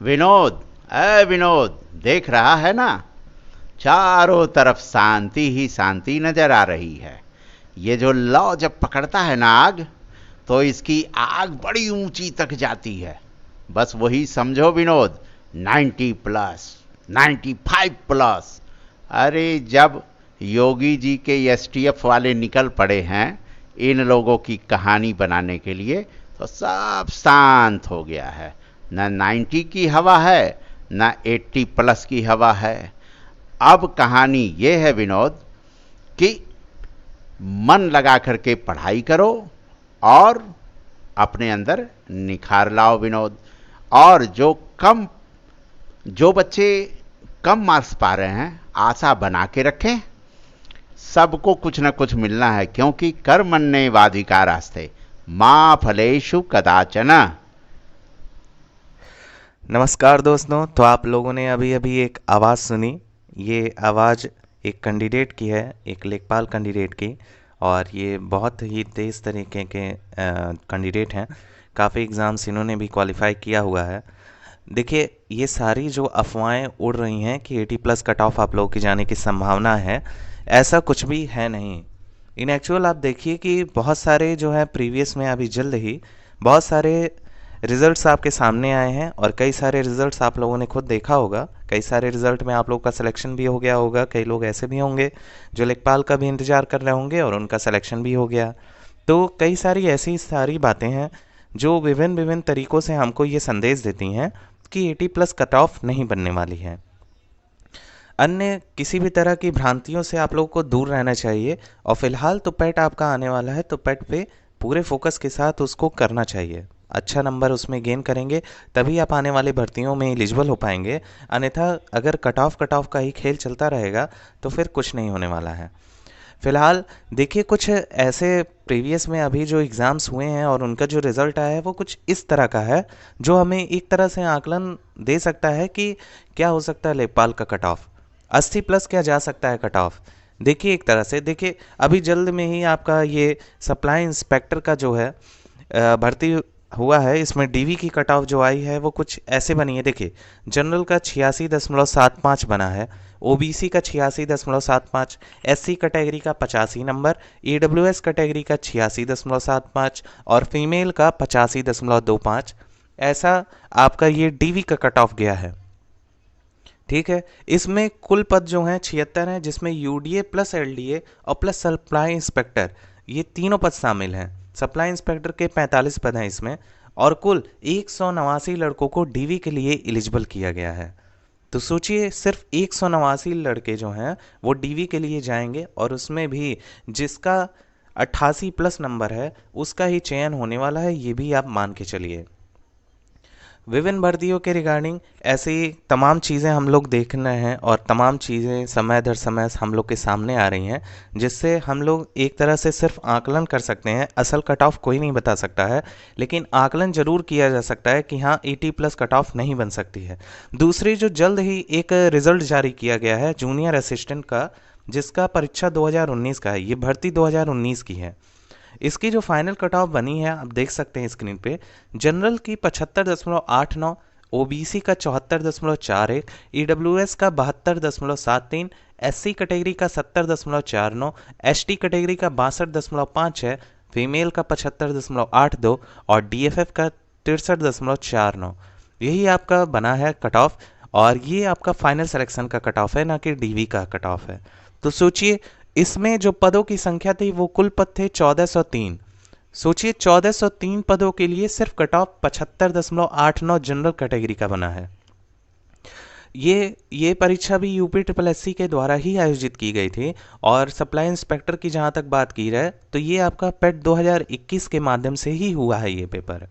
विनोद, अरे विनोद, देख रहा है ना? चारों तरफ शांति ही शांति नजर आ रही है। ये जो लौ जब पकड़ता है ना आग, तो इसकी आग बड़ी ऊंची तक जाती है। बस वही समझो विनोद, 90 प्लस, 95 प्लस। अरे जब योगी जी के एसटीएफ वाले निकल पड़े हैं इन लोगों की कहानी बनाने के लिए, तो सब शांत हो गया है। न 90 की हवा है, न 80 प्लस की हवा है। अब कहानी ये है विनोद कि मन लगा करके पढ़ाई करो और अपने अंदर निखार लाओ विनोद। और जो बच्चे कम मार्क्स पा रहे हैं, आशा बना के रखें। सबको कुछ न कुछ मिलना है, क्योंकि कर्मण्येवाधिकारास्ते मां फलेषु कदाचन। नमस्कार दोस्तों। तो आप लोगों ने अभी अभी एक आवाज़ सुनी। ये आवाज़ एक कैंडिडेट की है, एक लेखपाल कैंडिडेट की। और ये बहुत ही तेज़ तरीके के कैंडिडेट हैं। काफ़ी एग्ज़ाम्स इन्होंने भी क्वालिफाई किया हुआ है। देखिए, ये सारी जो अफवाहें उड़ रही हैं कि 80 प्लस कट ऑफ आप लोगों की जाने की संभावना है, ऐसा कुछ भी है नहीं। इन एक्चुअल आप देखिए कि बहुत सारे जो है प्रीवियस में अभी जल्द ही बहुत सारे रिजल्ट्स आपके सामने आए हैं। और कई सारे रिजल्ट्स आप लोगों ने खुद देखा होगा। कई सारे रिजल्ट में आप लोगों का सिलेक्शन भी हो गया होगा। कई लोग ऐसे भी होंगे जो लेखपाल का भी इंतज़ार कर रहे होंगे और उनका सिलेक्शन भी हो गया। तो कई सारी ऐसी सारी बातें हैं जो विभिन्न विभिन्न तरीक़ों से हमको ये संदेश देती हैं कि 80 प्लस कट ऑफ नहीं बनने वाली है। अन्य किसी भी तरह की भ्रांतियों से आप लोगों को दूर रहना चाहिए। और फिलहाल तो पेट आपका आने वाला है, तो पेट पे पूरे फोकस के साथ उसको करना चाहिए। अच्छा नंबर उसमें गेन करेंगे तभी आप आने वाली भर्तियों में एलिजिबल हो पाएंगे। अन्यथा अगर कट ऑफ का ही खेल चलता रहेगा तो फिर कुछ नहीं होने वाला है। फिलहाल देखिए, कुछ ऐसे प्रीवियस में अभी जो एग्ज़ाम्स हुए हैं और उनका जो रिज़ल्ट आया है वो कुछ इस तरह का है जो हमें एक तरह से आकलन दे सकता है कि क्या हो सकता है लेखपाल का कट ऑफ 80 प्लस क्या जा सकता है कट ऑफ। देखिए, एक तरह से देखिए, अभी जल्द में ही आपका ये सप्लाई इंस्पेक्टर का जो है भर्ती हुआ है। इसमें डीवी की कट ऑफ जो आई है वो कुछ ऐसे बनी है। देखिए, जनरल का 86.75 बना है, ओबीसी का 86.75, एससी कैटेगरी का 85 नंबर, ईडब्ल्यूएस कैटेगरी का 86.75 और फीमेल का 85.25। ऐसा आपका ये डीवी का कट ऑफ गया है। ठीक है, इसमें कुल पद जो हैं 76 हैं, जिसमें यूडीए प्लस एलडीए और प्लस सप्लाई इंस्पेक्टर ये तीनों पद शामिल हैं। सप्लाई इंस्पेक्टर के 45 पद हैं इसमें। और कुल 189 लड़कों को डीवी के लिए एलिजिबल किया गया है। तो सोचिए, सिर्फ 189 लड़के जो हैं वो डीवी के लिए जाएंगे और उसमें भी जिसका 88 प्लस नंबर है उसका ही चयन होने वाला है, ये भी आप मान के चलिए। विभिन्न भर्तियों के रिगार्डिंग ऐसे ही तमाम चीज़ें हम लोग देख रहे हैं और तमाम चीज़ें समय दर समय हम लोग के सामने आ रही हैं, जिससे हम लोग एक तरह से सिर्फ आकलन कर सकते हैं। असल कट ऑफ कोई नहीं बता सकता है, लेकिन आकलन जरूर किया जा सकता है कि हाँ 80 प्लस कट ऑफ नहीं बन सकती है। दूसरी, जो जल्द ही एक रिजल्ट जारी किया गया है जूनियर असिस्टेंट का, जिसका परीक्षा 2019 का है, ये भर्ती 2019 की है। इसकी जो फाइनल कट ऑफ बनी है आप देख सकते हैं स्क्रीन पे। जनरल की 75.89, ओबीसी का 74.41, ईडब्ल्यूएस का 72.73, एससी कैटेगरी का 70.49, एसटी कैटेगरी का 62.56, फीमेल का 75.82 और डीएफएफ का 63.49। यही आपका बना है कट ऑफ। और ये आपका फाइनल सिलेक्शन का कट ऑफ है, ना कि डीवी का कट ऑफ है। तो सोचिए, इसमें जो पदों की संख्या थी वो कुल पद थे 1403। सोचिए, 1403 पदों के लिए सिर्फ कट ऑफ 75.89 जनरल कैटेगरी का बना है। ये परीक्षा भी यूपी ट्रिपल एससी के द्वारा ही आयोजित की गई थी। और सप्लाई इंस्पेक्टर की जहां तक बात की जाए तो ये आपका पेट 2021 के माध्यम से ही हुआ है ये पेपर।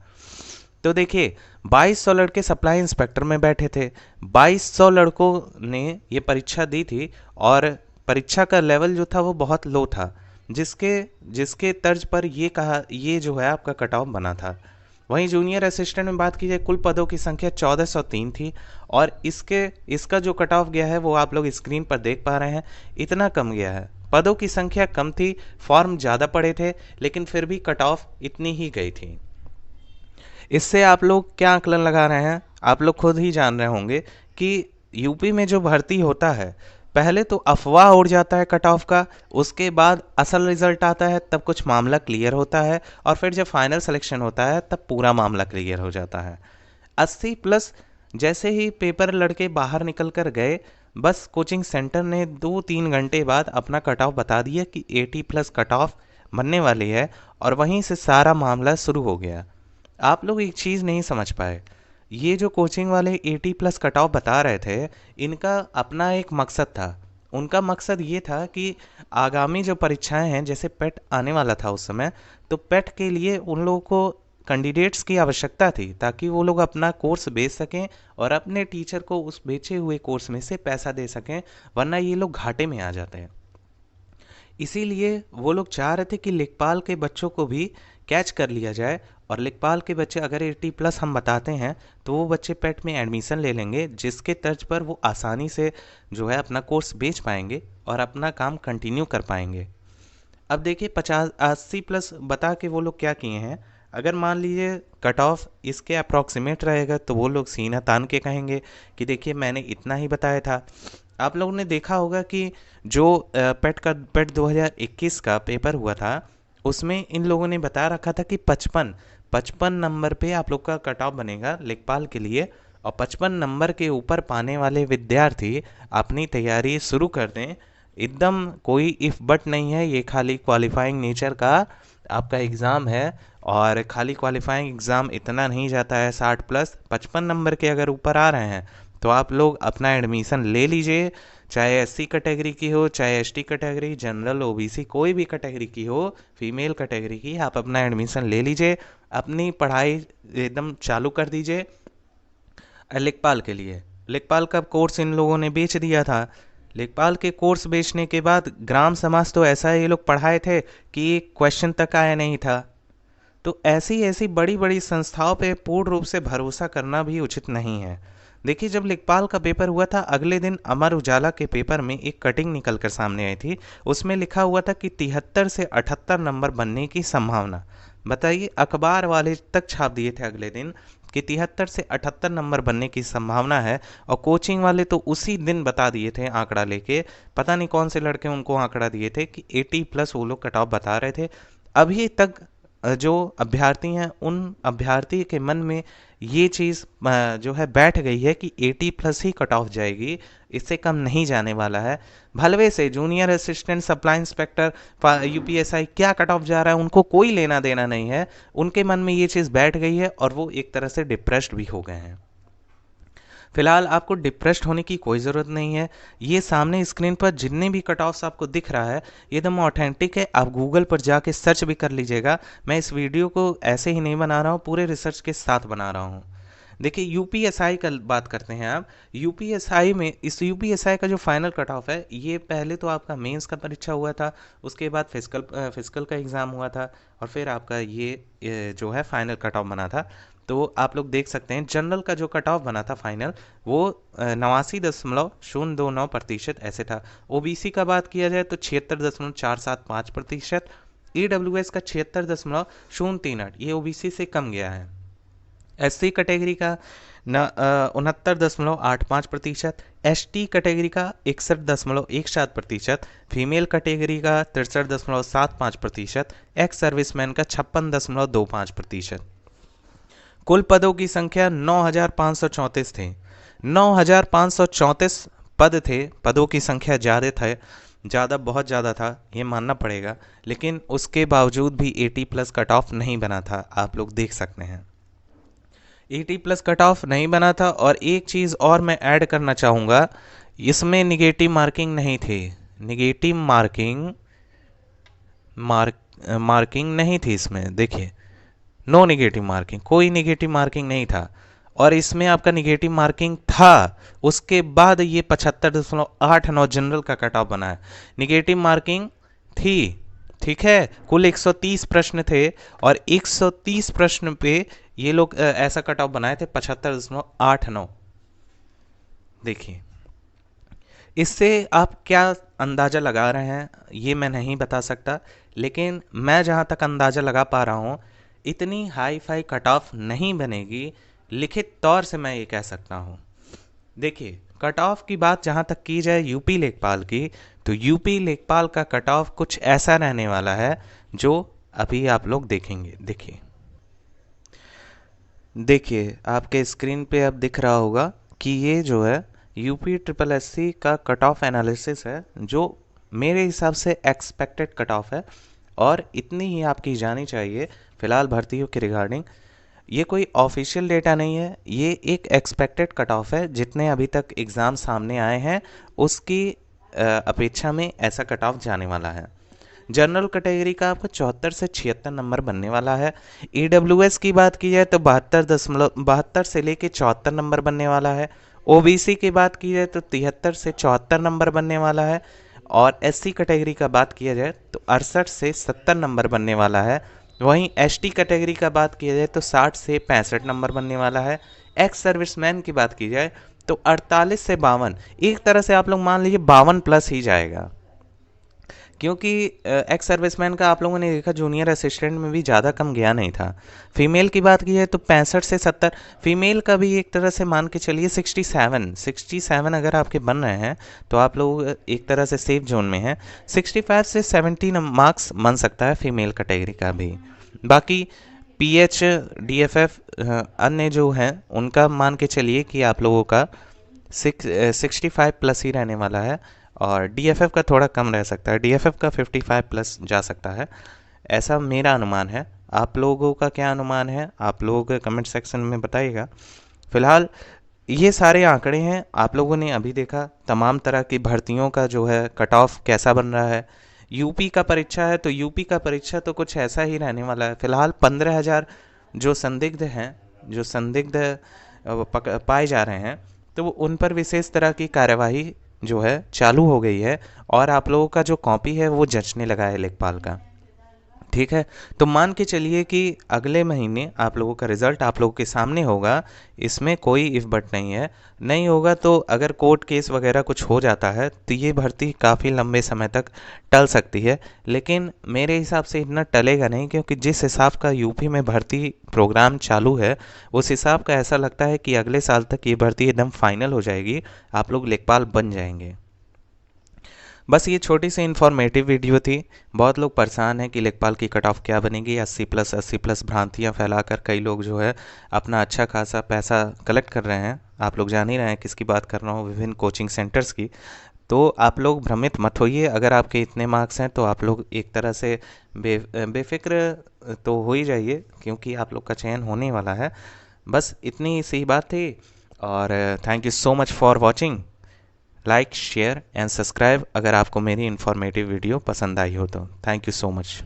तो देखिए, 2200 लड़के सप्लाई इंस्पेक्टर में बैठे थे। 2200 लड़कों ने ये परीक्षा दी थी और परीक्षा का लेवल जो था वो बहुत लो था, जिसके जिसके तर्ज पर ये जो है आपका कट ऑफ बना था। वहीं जूनियर असिस्टेंट में बात की जाए, कुल पदों की संख्या 1403 थी और इसका जो कट ऑफ गया है वो आप लोग स्क्रीन पर देख पा रहे हैं, इतना कम गया है। पदों की संख्या कम थी, फॉर्म ज़्यादा पड़े थे, लेकिन फिर भी कट ऑफ इतनी ही गई थी। इससे आप लोग क्या आकलन लगा रहे हैं, आप लोग खुद ही जान रहे होंगे कि यूपी में जो भर्ती होता है, पहले तो अफवाह उड़ जाता है कट ऑफ का, उसके बाद असल रिजल्ट आता है, तब कुछ मामला क्लियर होता है, और फिर जब फाइनल सिलेक्शन होता है तब पूरा मामला क्लियर हो जाता है। 80 प्लस जैसे ही पेपर लड़के बाहर निकल कर गए, बस कोचिंग सेंटर ने 2-3 घंटे बाद अपना कट ऑफ बता दिया कि 80 प्लस कट ऑफ बनने वाली है, और वहीं से सारा मामला शुरू हो गया। आप लोग एक चीज़ नहीं समझ पाए, ये जो कोचिंग वाले 80 प्लस कट ऑफ बता रहे थे, इनका अपना एक मकसद था। उनका मकसद ये था कि आगामी जो परीक्षाएं हैं, जैसे पेट आने वाला था उस समय, तो पेट के लिए उन लोगों को कैंडिडेट्स की आवश्यकता थी, ताकि वो लोग अपना कोर्स बेच सकें और अपने टीचर को उस बेचे हुए कोर्स में से पैसा दे सकें, वरना ये लोग घाटे में आ जाते हैं। इसीलिए वो लोग चाह रहे थे कि लेखपाल के बच्चों को भी कैच कर लिया जाए, और लेखपाल के बच्चे अगर 80 प्लस हम बताते हैं तो वो बच्चे पेट में एडमिशन ले लेंगे, जिसके तर्ज पर वो आसानी से जो है अपना कोर्स बेच पाएंगे और अपना काम कंटिन्यू कर पाएंगे। अब देखिए 50-80 प्लस बता के वो लोग क्या किए हैं, अगर मान लीजिए कट ऑफ इसके अप्रॉक्सीमेट रहेगा तो वो लोग सीना तान के कहेंगे कि देखिए मैंने इतना ही बताया था। आप लोगों ने देखा होगा कि जो पेट 2021 का पेपर हुआ था, उसमें इन लोगों ने बता रखा था कि 55 नंबर पे आप लोग का कट ऑफ बनेगा लेखपाल के लिए, और 55 नंबर के ऊपर पाने वाले विद्यार्थी अपनी तैयारी शुरू कर दें। एकदम कोई इफ बट नहीं है, ये खाली क्वालिफाइंग नेचर का आपका एग्ज़ाम है, और खाली क्वालिफाइंग एग्ज़ाम इतना नहीं जाता है। 60 प्लस 55 नंबर के अगर ऊपर आ रहे हैं तो आप लोग अपना एडमिशन ले लीजिए, चाहे एससी कैटेगरी की हो, चाहे एसटी कैटेगरी, जनरल, ओबीसी, कोई भी कैटेगरी की हो, फीमेल कैटेगरी की, आप अपना एडमिशन ले लीजिए, अपनी पढ़ाई एकदम चालू कर दीजिए। लेखपाल के लिए, लेखपाल का कोर्स इन लोगों ने बेच दिया था। लेखपाल के कोर्स बेचने के बाद ग्राम समाज तो ऐसा ये लोग पढ़ाए थे कि एक क्वेश्चन तक आया नहीं था। तो ऐसी ऐसी बड़ी बड़ी संस्थाओं पे पूर्ण रूप से भरोसा करना भी उचित नहीं है। देखिए जब लेखपाल का पेपर हुआ था, अगले दिन अमर उजाला के पेपर में एक कटिंग निकल कर सामने आई थी, उसमें लिखा हुआ था कि 73 से 78 नंबर बनने की संभावना। बताइए, अखबार वाले तक छाप दिए थे अगले दिन कि 73 से 78 नंबर बनने की संभावना है, और कोचिंग वाले तो उसी दिन बता दिए थे आंकड़ा लेके, पता नहीं कौन से लड़के उनको आंकड़ा दिए थे कि 80 प्लस वो लोग कट ऑफ बता रहे थे। अभी तक जो अभ्यर्थी हैं उन अभ्यर्थी के मन में ये चीज़ जो है बैठ गई है कि 80 प्लस ही कट ऑफ जाएगी, इससे कम नहीं जाने वाला है। भलवे से junior assistant supply inspector UPSI क्या कट ऑफ जा रहा है उनको कोई लेना देना नहीं है, उनके मन में ये चीज़ बैठ गई है और वो एक तरह से डिप्रेस्ड भी हो गए हैं। फिलहाल आपको डिप्रेस्ड होने की कोई ज़रूरत नहीं है। ये सामने स्क्रीन पर जितने भी कट ऑफ्स आपको दिख रहा है ये एकदम ऑथेंटिक है, आप गूगल पर जाके सर्च भी कर लीजिएगा। मैं इस वीडियो को ऐसे ही नहीं बना रहा हूँ, पूरे रिसर्च के साथ बना रहा हूँ। देखिए यूपीएसआई का बात करते हैं आप। यूपीएसआई में, इस यूपीएसआई का जो फाइनल कट ऑफ है, ये पहले तो आपका मेंस का परीक्षा हुआ था, उसके बाद फिजिकल का एग्ज़ाम हुआ था, और फिर आपका ये जो है फाइनल कट ऑफ बना था। तो आप लोग देख सकते हैं जनरल का जो कट ऑफ बना था फाइनल, वो 89.029% ऐसे था। ओबीसी का बात किया जाए तो 76.475%, ईडब्ल्यूएस का 76.038, ये ओबीसी से कम गया है। एससी कैटेगरी का 69.85%, एसटी कैटेगरी का 61.17%, फीमेल कैटेगरी का 63.75%, एक्स सर्विसमैन का 56.25%। कुल पदों की संख्या 9,534 थे। 9,534 पद थे, पदों की संख्या ज़्यादा बहुत ज़्यादा था, ये मानना पड़ेगा, लेकिन उसके बावजूद भी 80 प्लस कट ऑफ नहीं बना था। आप लोग देख सकते हैं 80 प्लस कट ऑफ नहीं बना था। और एक चीज़ और मैं ऐड करना चाहूँगा, इसमें निगेटिव मार्किंग नहीं थी। निगेटिव मार्किंग नहीं थी इसमें। देखिए, नो निगेटिव मार्किंग, कोई निगेटिव मार्किंग नहीं था। और इसमें आपका निगेटिव मार्किंग था, उसके बाद ये 75.89 जनरल का कट ऑफ बना है। निगेटिव मार्किंग थी, ठीक है। कुल 130 प्रश्न थे, और 130 प्रश्न पे ये लोग ऐसा कट ऑफ बनाए थे 75.89। देखिए, इससे आप क्या अंदाज़ा लगा रहे हैं ये मैं नहीं बता सकता, लेकिन मैं जहाँ तक अंदाज़ा लगा पा रहा हूँ, इतनी हाई फाई कट ऑफ नहीं बनेगी, लिखित तौर से मैं ये कह सकता हूँ। देखिए, कट ऑफ की बात जहाँ तक की जाए यूपी लेखपाल की, तो यूपी लेखपाल का कट ऑफ कुछ ऐसा रहने वाला है जो अभी आप लोग देखेंगे। देखिए आपके स्क्रीन पे अब दिख रहा होगा कि ये जो है यूपी ट्रिपल एससी का कट ऑफ एनालिसिस है, जो मेरे हिसाब से एक्सपेक्टेड कट ऑफ है, और इतनी ही आपकी जानी चाहिए फ़िलहाल भर्तियों के रिगार्डिंग। ये कोई ऑफिशियल डेटा नहीं है, ये एक एक्सपेक्टेड कट ऑफ है। जितने अभी तक एग्ज़ाम सामने आए हैं उसकी अपेक्षा में ऐसा कट ऑफ जाने वाला है। जनरल कैटेगरी का आपका 74 से 76 नंबर बनने वाला है। ईडब्ल्यूएस की बात की जाए तो 72 से लेके 74 नंबर बनने वाला है। ओबीसी की बात की जाए तो 73 से 74 नंबर बनने वाला है। और एससी कैटेगरी का बात किया जाए तो 68 से 70 नंबर बनने वाला है। वहीं एसटी कैटेगरी का बात किया जाए तो 60 से 65 नंबर बनने वाला है। एक्स सर्विसमैन की बात की जाए तो 48 से 52, एक तरह से आप लोग मान लीजिए 52 प्लस ही जाएगा, क्योंकि एक्स सर्विसमैन का आप लोगों ने देखा जूनियर असिस्टेंट में भी ज़्यादा कम गया नहीं था। फीमेल की बात की जाए तो 65 से 70, फीमेल का भी एक तरह से मान के चलिए 67 अगर आपके बन रहे हैं तो आप लोग एक तरह से सेफ जोन में हैं। 65 से 70 मार्क्स बन सकता है फीमेल कैटेगरी का भी। बाकी पीएच डीएफएफ अन्य जो हैं उनका मान के चलिए कि आप लोगों का 65 प्लस ही रहने वाला है, और डीएफएफ का थोड़ा कम रह सकता है, डीएफएफ का 55 प्लस जा सकता है, ऐसा मेरा अनुमान है। आप लोगों का क्या अनुमान है, आप लोग कमेंट सेक्शन में बताइएगा। फिलहाल ये सारे आंकड़े हैं, आप लोगों ने अभी देखा तमाम तरह की भर्तियों का जो है कट ऑफ कैसा बन रहा है। यूपी का परीक्षा है तो यूपी का परीक्षा तो कुछ ऐसा ही रहने वाला है। फिलहाल 15,000 जो संदिग्ध हैं, जो संदिग्ध पाए जा रहे हैं, तो उन पर विशेष तरह की कार्यवाही जो है चालू हो गई है, और आप लोगों का जो कॉपी है वो जंचने लगा है लेखपाल का। ठीक है, तो मान के चलिए कि अगले महीने आप लोगों का रिजल्ट आप लोगों के सामने होगा, इसमें कोई इफ बट नहीं है। नहीं होगा तो अगर कोर्ट केस वगैरह कुछ हो जाता है तो ये भर्ती काफ़ी लंबे समय तक टल सकती है, लेकिन मेरे हिसाब से इतना टलेगा नहीं, क्योंकि जिस हिसाब का यूपी में भर्ती प्रोग्राम चालू है उस हिसाब का ऐसा लगता है कि अगले साल तक ये भर्ती एकदम फाइनल हो जाएगी, आप लोग लेखपाल बन जाएंगे। बस ये छोटी सी इन्फॉर्मेटिव वीडियो थी। बहुत लोग परेशान हैं कि लेखपाल की कट ऑफ क्या बनेगी। 80+ भ्रांतियाँ फैलाकर कई लोग जो है अपना अच्छा खासा पैसा कलेक्ट कर रहे हैं। आप लोग जान ही रहे हैं किसकी बात कर रहा हूँ, विभिन्न कोचिंग सेंटर्स की। तो आप लोग भ्रमित मत होइए, अगर आपके इतने मार्क्स हैं तो आप लोग एक तरह से बेफिक्र तो हो ही जाइए, क्योंकि आप लोग का चयन होने वाला है। बस इतनी सी बात थी, और thank you so much for watching. Like share and subscribe अगर आपको मेरी इन्फॉर्मेटिव वीडियो पसंद आई हो तो। Thank you so much.